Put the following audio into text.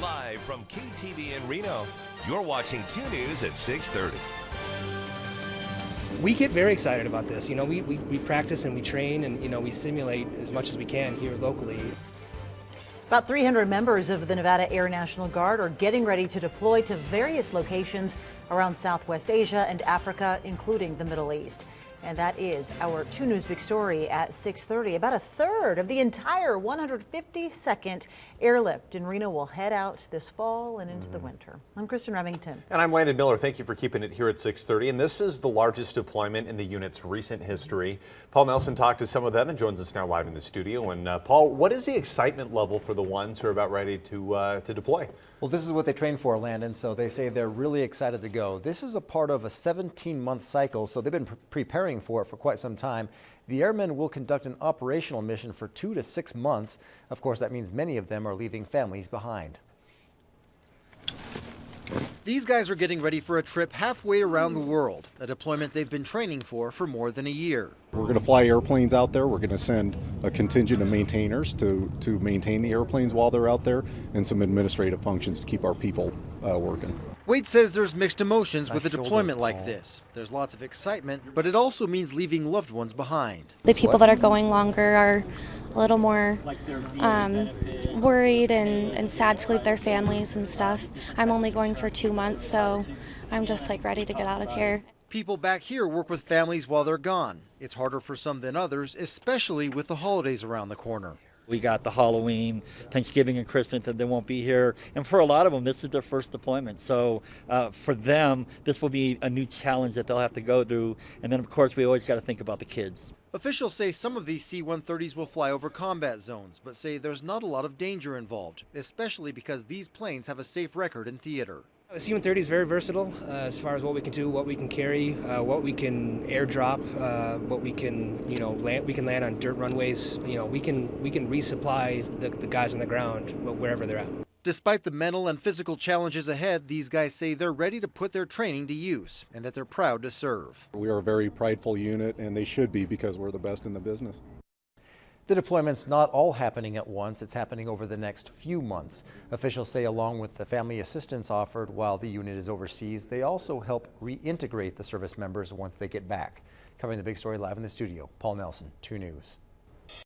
Live from KTV in Reno, you're watching 2 News at 6:30. We get very excited about this. You know, we practice and we train and, you know, we simulate as much as we can here locally. About 300 members of the Nevada Air National Guard are getting ready to deploy to various locations around Southwest Asia and Africa, including the Middle East. And that is our 2 News Big Story at 6:30. About a third of the entire 152nd Airlift in Reno will head out this fall and into the winter. I'm Kristen Remington. And I'm Landon Miller. Thank you for keeping it here at 6:30. And this is the largest deployment in the unit's recent history. Paul Nelson talked to some of them and joins us now live in the studio. And Paul, what is the excitement level for the ones who are about ready to deploy? Well, this is what they train for, Landon, so they say they're really excited to go. This is a part of a 17-month cycle, so they've been preparing for it for quite some time. The airmen will conduct an operational mission for 2 to 6 months. Of course, that means many of them are leaving families behind. These guys are getting ready for a trip halfway around the world, a deployment they've been training for more than a year. We're going to fly airplanes out there. We're going to send a contingent of maintainers to maintain the airplanes while they're out there, and some administrative functions to keep our people working. Wade says there's mixed emotions with a deployment like this. There's lots of excitement, but it also means leaving loved ones behind. The people that are going longer are a little more worried and sad to leave their families and stuff. I'm only going for 2 months, so I'm just ready to get out of here. People back here work with families while they're gone. It's harder for some than others, especially with the holidays around the corner. We got the Halloween, Thanksgiving, and Christmas that they won't be here. And for a lot of them, this is their first deployment. So for them, this will be a new challenge that they'll have to go through. And then, of course, we always got to think about the kids. Officials say some of these C-130s will fly over combat zones, but say there's not a lot of danger involved, especially because these planes have a safe record in theater. The C-130 is very versatile as far as what we can do, what we can carry, what we can airdrop, what we can, land. We can land on dirt runways. We can resupply the guys on the ground wherever they're at. Despite the mental and physical challenges ahead, these guys say they're ready to put their training to use and that they're proud to serve. We are a very prideful unit, and they should be, because we're the best in the business. The deployment's not all happening at once. It's happening over the next few months. Officials say along with the family assistance offered while the unit is overseas, they also help reintegrate the service members once they get back. Covering the big story live in the studio, Paul Nelson, 2 News.